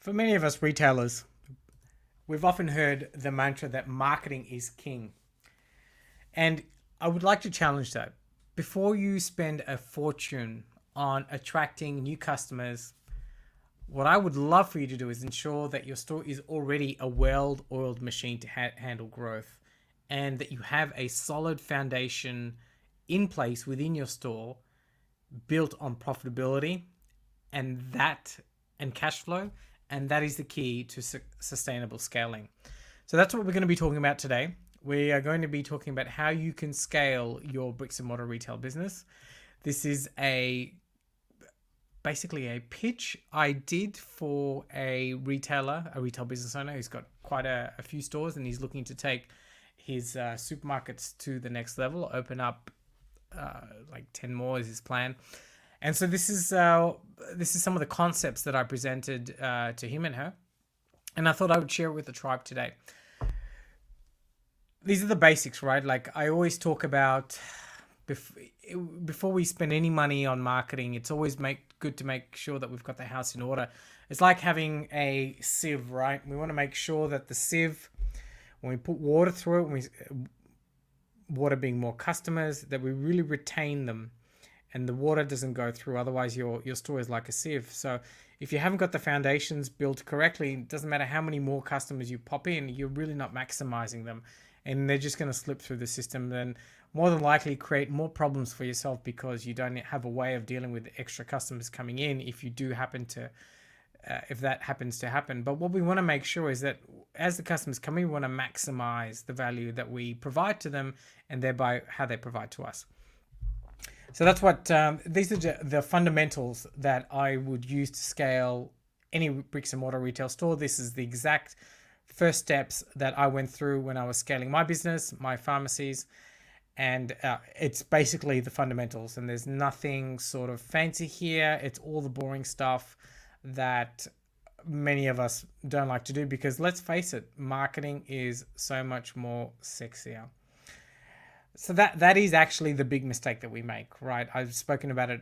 For many of us retailers, we've often heard the mantra that marketing is king. And I would like to challenge that. Before you spend a fortune on attracting new customers, what I would love for you to do is ensure that your store is already a well-oiled machine to handle growth, and that you have a solid foundation in place within your store built on profitability and that and cash flow, and that is the key to sustainable scaling. So that's what we're going to be talking about today. We are going to be talking about how you can scale your bricks and mortar retail business. This is basically a pitch I did for a retail business owner who's got quite a few stores, and he's looking to take his supermarkets to the next level, open up like 10 more is his plan. And so this is some of the concepts that I presented to him and her, and I thought I would share it with the tribe today. These are the basics, right? Like I always talk about, before we spend any money on marketing, it's always good to make sure that we've got the house in order. It's like having a sieve, right? We want to make sure that the sieve, when we put water through it, water being more customers, that we really retain them and the water doesn't go through. Otherwise your store is like a sieve. So if you haven't got the foundations built correctly, it doesn't matter how many more customers you pop in, you're really not maximizing them, and they're just going to slip through the system. Then more than likely create more problems for yourself because you don't have a way of dealing with extra customers coming in if you do happen to if that happens to happen. But what we want to make sure is that as the customers come in, we want to maximize the value that we provide to them and thereby how they provide to us. So that's what these are the fundamentals that I would use to scale any bricks and mortar retail store. This is the exact first steps that I went through when I was scaling my business, my pharmacies, and it's basically the fundamentals, and there's nothing sort of fancy here. It's all the boring stuff that many of us don't like to do, because let's face it, marketing is so much more sexier. So that is actually the big mistake that we make, right? I've spoken about it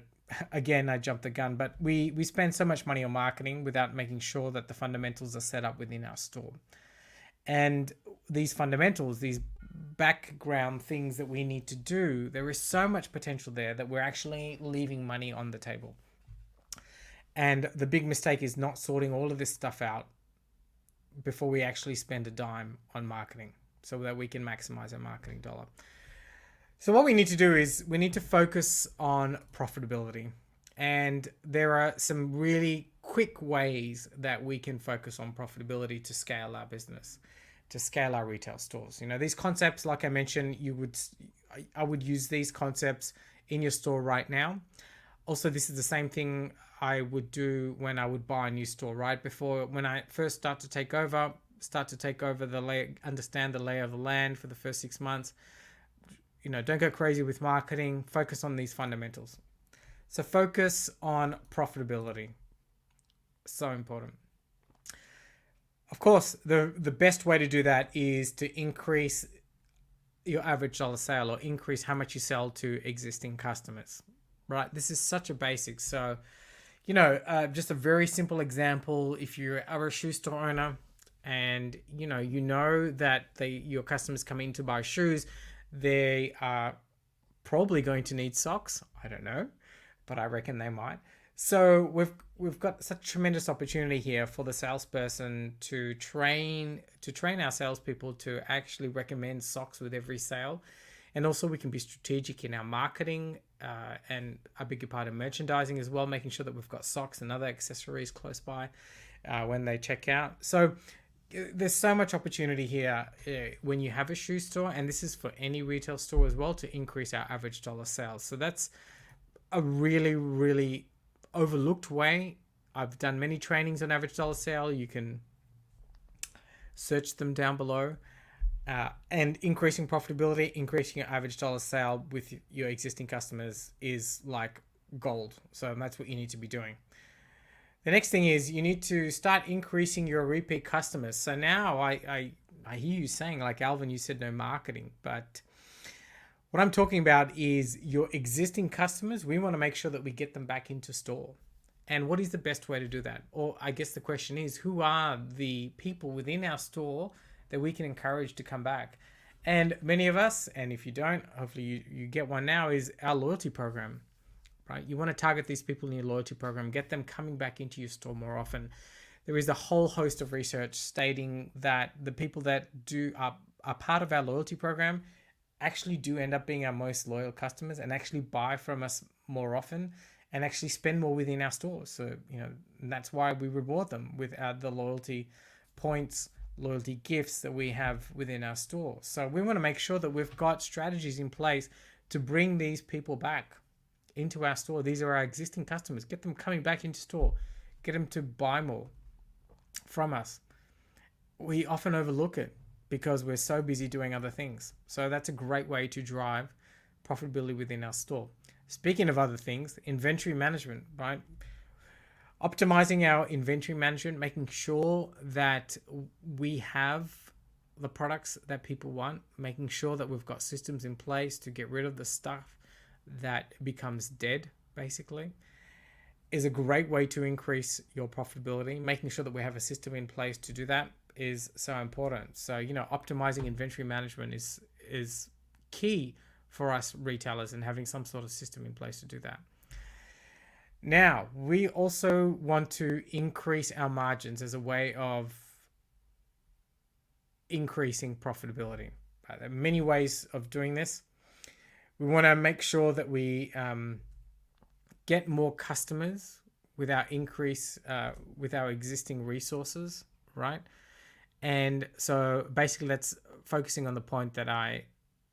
again. I jumped the gun, but we spend so much money on marketing without making sure that the fundamentals are set up within our store. And these fundamentals, these background things that we need to do, there is so much potential there that we're actually leaving money on the table. And the big mistake is not sorting all of this stuff out before we actually spend a dime on marketing so that we can maximize our marketing dollar. So what we need to do is we need to focus on profitability. And there are some really quick ways that we can focus on profitability to scale our business, to scale our retail stores. You know, these concepts, like I mentioned, I would use these concepts in your store right now. Also, this is the same thing I would do when I would buy a new store, right? When I first start to take over understand the lay of the land for the first 6 months. You know, don't go crazy with marketing. Focus on these fundamentals. So focus on profitability. So important. Of course, the best way to do that is to increase your average dollar sale, or increase how much you sell to existing customers, right? This is such a basic. So, you know, just a very simple example. If you're a shoe store owner and you know that your customers come in to buy shoes, they are probably going to need socks. I don't know, but I reckon they might. So we've got such tremendous opportunity here for the salesperson to train our salespeople to actually recommend socks with every sale. And also we can be strategic in our marketing and a bigger part of merchandising as well, making sure that we've got socks and other accessories close by when they check out. So there's so much opportunity here when you have a shoe store, and this is for any retail store as well, to increase our average dollar sales. So that's a really, really overlooked way. I've done many trainings on average dollar sale. You can search them down below. And increasing profitability, increasing your average dollar sale with your existing customers is like gold. So that's what you need to be doing. The next thing is you need to start increasing your repeat customers. So now I hear you saying, like, Alvin, you said no marketing, but what I'm talking about is your existing customers. We want to make sure that we get them back into store. And what is the best way to do that? Or I guess the question is, who are the people within our store that we can encourage to come back? And many of us, and if you don't, hopefully you get one now, is our loyalty program, right? You want to target these people in your loyalty program, get them coming back into your store more often. There is a whole host of research stating that the people that are part of our loyalty program actually do end up being our most loyal customers and actually buy from us more often and actually spend more within our stores. So, that's why we reward them with the loyalty points, loyalty gifts that we have within our store. So we want to make sure that we've got strategies in place to bring these people back into our store. These are our existing customers. Get them coming back into store. Get them to buy more from us. We often overlook it because we're so busy doing other things. So that's a great way to drive profitability within our store. Speaking of other things, inventory management, right? Optimizing our inventory management, making sure that we have the products that people want, making sure that we've got systems in place to get rid of the stuff that becomes dead, basically, is a great way to increase your profitability. Making sure that we have a system in place to do that is so important. So, optimizing inventory management is key for us retailers, and having some sort of system in place to do that. Now, we also want to increase our margins as a way of increasing profitability. There are many ways of doing this. We want to make sure that we get more customers with our with our existing resources, right? And so basically that's focusing on the point that I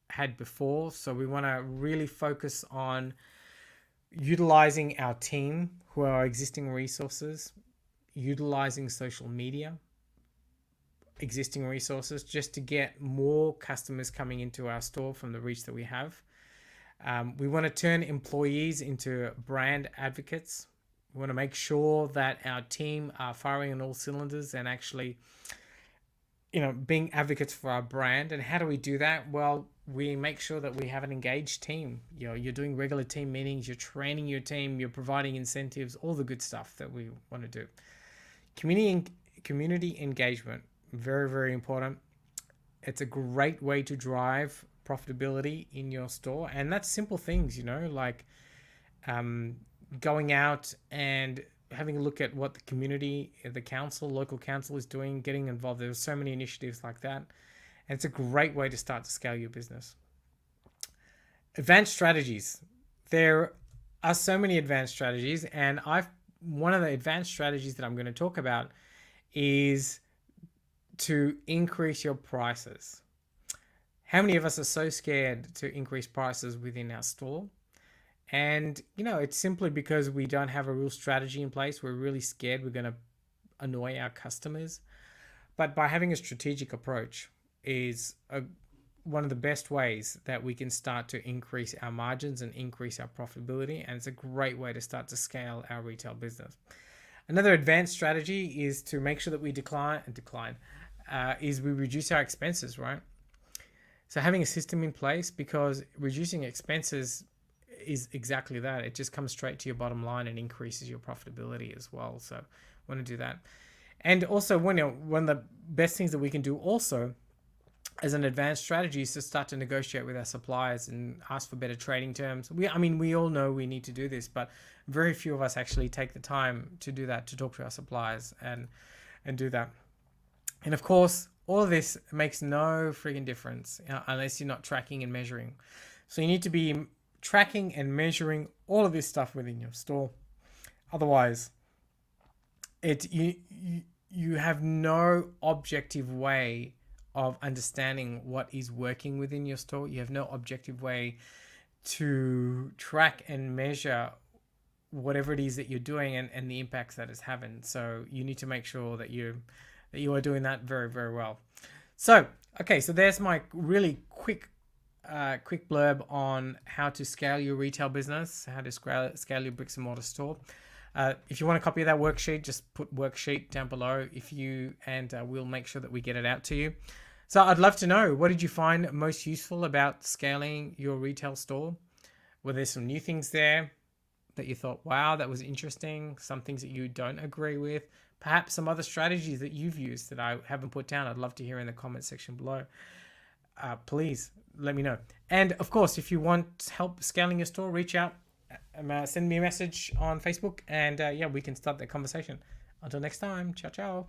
had before. So we want to really focus on utilizing our team, who are our existing resources, utilizing social media, existing resources, just to get more customers coming into our store from the reach that we have. We want to turn employees into brand advocates. We want to make sure that our team are firing on all cylinders and actually, being advocates for our brand. And how do we do that? Well, we make sure that we have an engaged team. You're doing regular team meetings, you're training your team, you're providing incentives, all the good stuff that we want to do. Community engagement, very, very important. It's a great way to drive profitability in your store. And that's simple things, like going out and having a look at what the community, the council, local council is doing, getting involved. There's so many initiatives like that. And it's a great way to start to scale your business. Advanced strategies. There are so many advanced strategies, and one of the advanced strategies that I'm going to talk about is to increase your prices. How many of us are so scared to increase prices within our store? And, it's simply because we don't have a real strategy in place. We're really scared we're going to annoy our customers. But by having a strategic approach is one of the best ways that we can start to increase our margins and increase our profitability. And it's a great way to start to scale our retail business. Another advanced strategy is to make sure that we we reduce our expenses, right? So having a system in place, because reducing expenses is exactly that. It just comes straight to your bottom line and increases your profitability as well. So want to do that. And also one of the best things that we can do also as an advanced strategy is to start to negotiate with our suppliers and ask for better trading terms. We all know we need to do this, but very few of us actually take the time to do that, to talk to our suppliers and do that. And of course, all of this makes no friggin' difference unless you're not tracking and measuring. So you need to be tracking and measuring all of this stuff within your store. Otherwise, you have no objective way of understanding what is working within your store. You have no objective way to track and measure whatever it is that you're doing and the impacts that it's having. So you need to make sure that you are doing that very, very well. So there's my really quick blurb on how to scale your retail business, how to scale your bricks and mortar store. If you want a copy of that worksheet, just put worksheet down below we'll make sure that we get it out to you. So I'd love to know, what did you find most useful about scaling your retail store? Were there some new things there? that you thought, wow, that was interesting. Some things that you don't agree with. Perhaps some other strategies that you've used that I haven't put down. I'd love to hear in the comment section below. Please let me know. And of course, if you want help scaling your store, reach out, send me a message on Facebook, and yeah, we can start that conversation. Until next time, ciao, ciao.